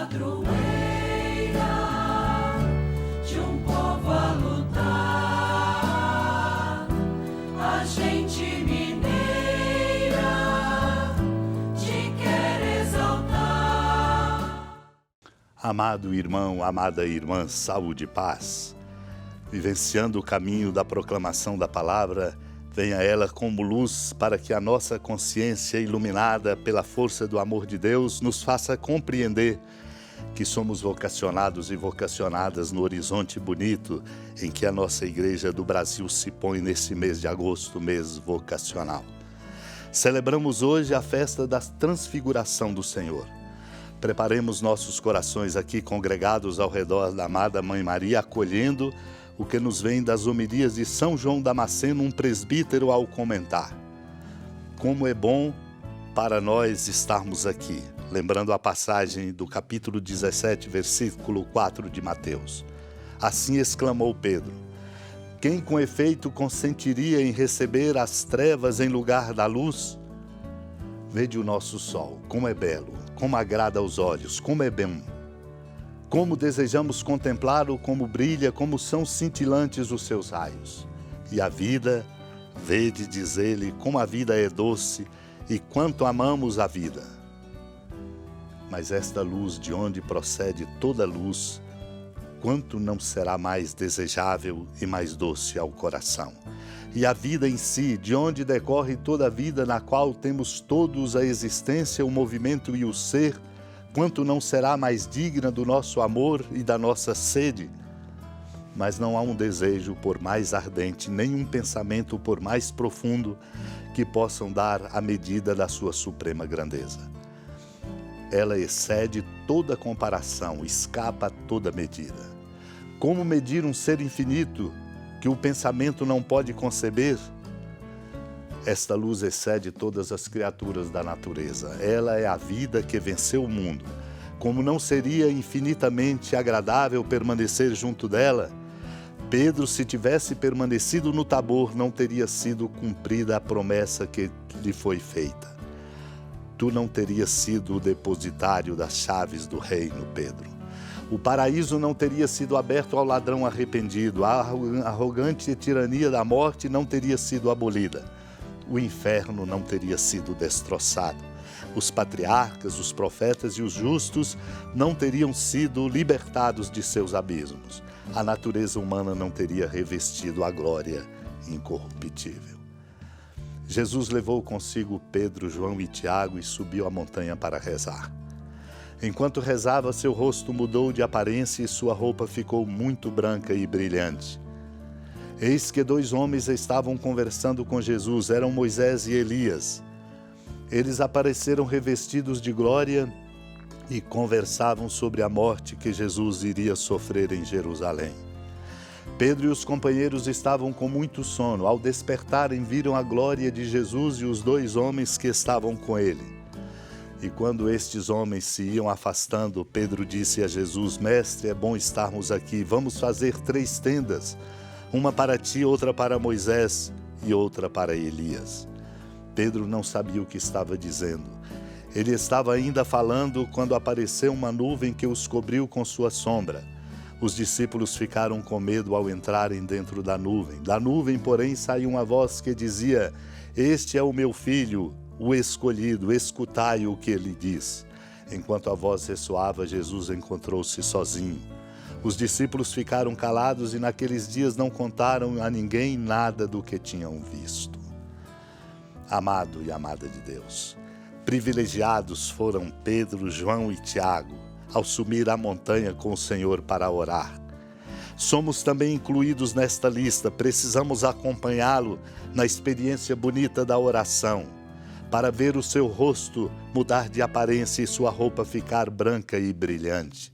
padroeira de um povo a lutar, a gente mineira te quer exaltar. Amado irmão, amada irmã, saúde e paz. Vivenciando o caminho da proclamação da palavra, venha ela como luz para que a nossa consciência, iluminada pela força do amor de Deus, nos faça compreender que somos vocacionados e vocacionadas no horizonte bonito em que a nossa Igreja do Brasil se põe nesse mês de agosto, mês vocacional. Celebramos hoje a festa da transfiguração do Senhor. Preparemos nossos corações aqui congregados ao redor da amada Mãe Maria, acolhendo o que nos vem das homilias de São João Damasceno, um presbítero, ao comentar. Como é bom para nós estarmos aqui, lembrando a passagem do capítulo 17, versículo 4 de Mateus. Assim exclamou Pedro: quem com efeito consentiria em receber as trevas em lugar da luz? Vede o nosso sol, como é belo, como agrada aos olhos, como é bom. Como desejamos contemplá-lo, como brilha, como são cintilantes os seus raios. E a vida, vede, diz ele, como a vida é doce e quanto amamos a vida. Mas esta luz, de onde procede toda luz, quanto não será mais desejável e mais doce ao coração. E a vida em si, de onde decorre toda a vida, na qual temos todos a existência, o movimento e o ser, quanto não será mais digna do nosso amor e da nossa sede. Mas não há um desejo por mais ardente, nem um pensamento por mais profundo que possam dar a medida da sua suprema grandeza. Ela excede toda comparação, escapa a toda medida. Como medir um ser infinito que o pensamento não pode conceber? Esta luz excede todas as criaturas da natureza. Ela é a vida que venceu o mundo. Como não seria infinitamente agradável permanecer junto dela, Pedro, se tivesse permanecido no Tabor, não teria sido cumprida a promessa que lhe foi feita. Tu não terias sido o depositário das chaves do reino, Pedro. O paraíso não teria sido aberto ao ladrão arrependido. A arrogante tirania da morte não teria sido abolida. O inferno não teria sido destroçado. Os patriarcas, os profetas e os justos não teriam sido libertados de seus abismos. A natureza humana não teria revestido a glória incorruptível. Jesus levou consigo Pedro, João e Tiago e subiu a montanha para rezar. Enquanto rezava, seu rosto mudou de aparência e sua roupa ficou muito branca e brilhante. Eis que dois homens estavam conversando com Jesus, eram Moisés e Elias. Eles apareceram revestidos de glória e conversavam sobre a morte que Jesus iria sofrer em Jerusalém. Pedro e os companheiros estavam com muito sono. Ao despertarem, viram a glória de Jesus e os dois homens que estavam com ele. E quando estes homens se iam afastando, Pedro disse a Jesus: Mestre, é bom estarmos aqui, vamos fazer 3 tendas. Uma para ti, outra para Moisés e outra para Elias. Pedro não sabia o que estava dizendo. Ele estava ainda falando quando apareceu uma nuvem que os cobriu com sua sombra. Os discípulos ficaram com medo ao entrarem dentro da nuvem. Da nuvem, porém, saiu uma voz que dizia: Este é o meu filho, o escolhido, escutai o que ele diz. Enquanto a voz ressoava, Jesus encontrou-se sozinho. Os discípulos ficaram calados e naqueles dias não contaram a ninguém nada do que tinham visto. Amado e amada de Deus, privilegiados foram Pedro, João e Tiago ao subir a montanha com o Senhor para orar. Somos também incluídos nesta lista, precisamos acompanhá-lo na experiência bonita da oração, para ver o seu rosto mudar de aparência e sua roupa ficar branca e brilhante.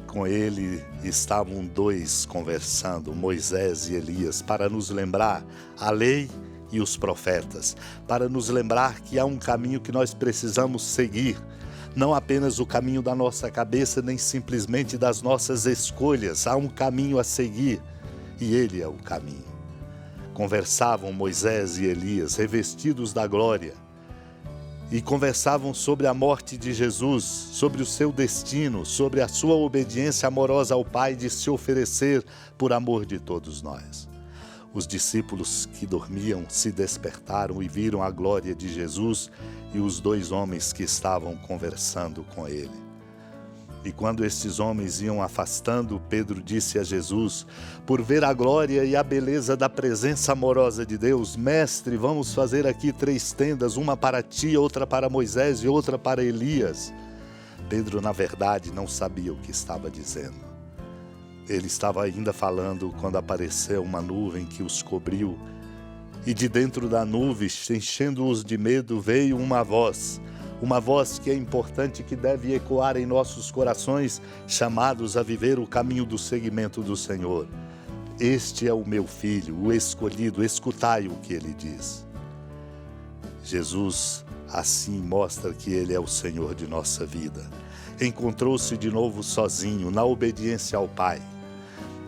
Com ele estavam 2 conversando, Moisés e Elias, para nos lembrar a lei e os profetas, para nos lembrar que há um caminho que nós precisamos seguir, não apenas o caminho da nossa cabeça, nem simplesmente das nossas escolhas, há um caminho a seguir e ele é o caminho. Conversavam Moisés e Elias, revestidos da glória, e conversavam sobre a morte de Jesus, sobre o seu destino, sobre a sua obediência amorosa ao Pai de se oferecer por amor de todos nós. Os discípulos que dormiam se despertaram e viram a glória de Jesus e os dois homens que estavam conversando com ele. E quando estes homens iam afastando, Pedro disse a Jesus: por ver a glória e a beleza da presença amorosa de Deus, Mestre, vamos fazer aqui 3 tendas, uma para ti, outra para Moisés e outra para Elias. Pedro, na verdade, não sabia o que estava dizendo. Ele estava ainda falando quando apareceu uma nuvem que os cobriu, e de dentro da nuvem, enchendo-os de medo, veio uma voz que é importante, que deve ecoar em nossos corações, chamados a viver o caminho do seguimento do Senhor. Este é o meu filho, o escolhido, escutai o que ele diz. Jesus assim mostra que ele é o Senhor de nossa vida. Encontrou-se de novo sozinho, na obediência ao Pai.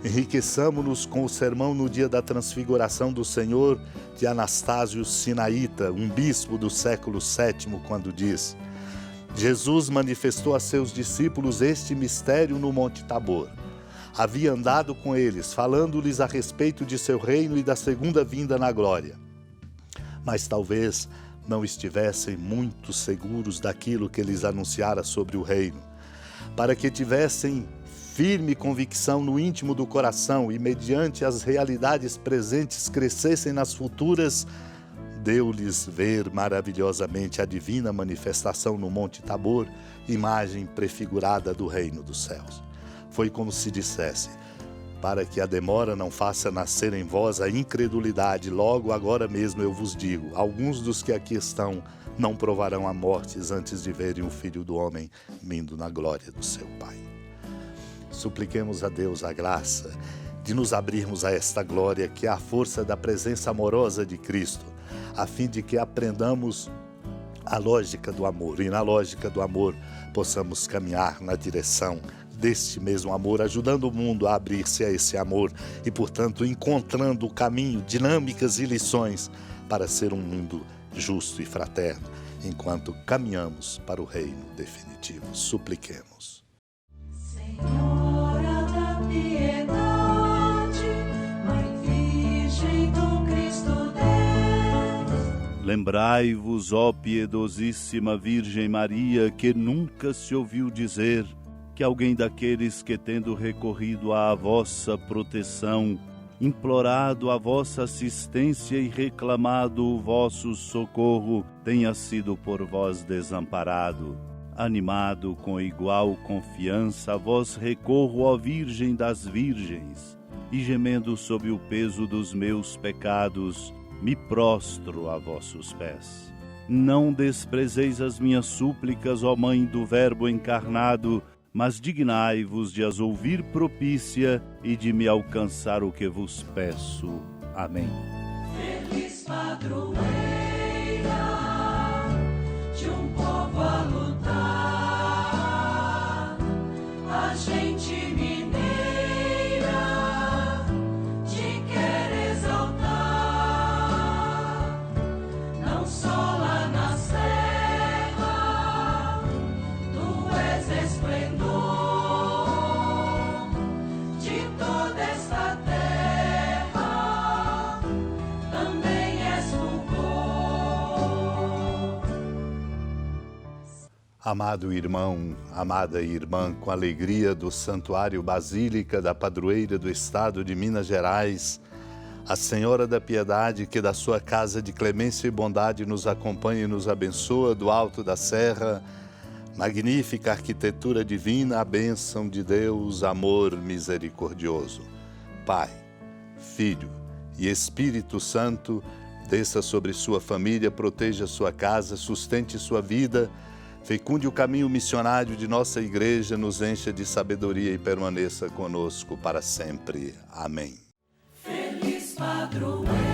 Enriqueçamo-nos com o sermão no dia da transfiguração do Senhor de Anastásio Sinaíta, um bispo do século VII, quando diz: Jesus manifestou a seus discípulos este mistério no Monte Tabor. Havia andado com eles, falando-lhes a respeito de seu reino e da segunda vinda na glória. Mas talvez não estivessem muito seguros daquilo que lhes anunciara sobre o reino, para que tivessem firme convicção no íntimo do coração e, mediante as realidades presentes, crescessem nas futuras, deu-lhes ver maravilhosamente a divina manifestação no Monte Tabor, imagem prefigurada do reino dos céus. Foi como se dissesse: para que a demora não faça nascer em vós a incredulidade, logo agora mesmo eu vos digo, alguns dos que aqui estão não provarão a morte antes de verem o Filho do Homem vindo na glória do seu Pai. Supliquemos a Deus a graça de nos abrirmos a esta glória, que é a força da presença amorosa de Cristo, a fim de que aprendamos a lógica do amor, e na lógica do amor possamos caminhar na direção deste mesmo amor, ajudando o mundo a abrir-se a esse amor e, portanto, encontrando o caminho, dinâmicas e lições para ser um mundo justo e fraterno, enquanto caminhamos para o reino definitivo. Supliquemos. Senhora da piedade, Mãe Virgem do Cristo Deus. Lembrai-vos, ó piedosíssima Virgem Maria, que nunca se ouviu dizer que alguém daqueles que, tendo recorrido à vossa proteção, implorado a vossa assistência e reclamado o vosso socorro, tenha sido por vós desamparado. Animado com igual confiança, a vós recorro, ó Virgem das Virgens, e gemendo sob o peso dos meus pecados, me prostro a vossos pés. Não desprezeis as minhas súplicas, ó Mãe do Verbo encarnado, mas dignai-vos de as ouvir propícia e de me alcançar o que vos peço. Amém. Feliz padroeira de um povo a lutar, a gente mineira te quer exaltar, não só lá na serra, tu és esplendor de toda esta terra, também és fulgor. Amado irmão, amada irmã, com alegria do Santuário Basílica da Padroeira do Estado de Minas Gerais, a Senhora da Piedade, que da sua casa de clemência e bondade nos acompanha e nos abençoa do alto da serra, magnífica arquitetura divina, a bênção de Deus, amor misericordioso. Pai, Filho e Espírito Santo, desça sobre sua família, proteja sua casa, sustente sua vida, fecunde o caminho missionário de nossa igreja, nos encha de sabedoria e permaneça conosco para sempre. Amém. Feliz padroeira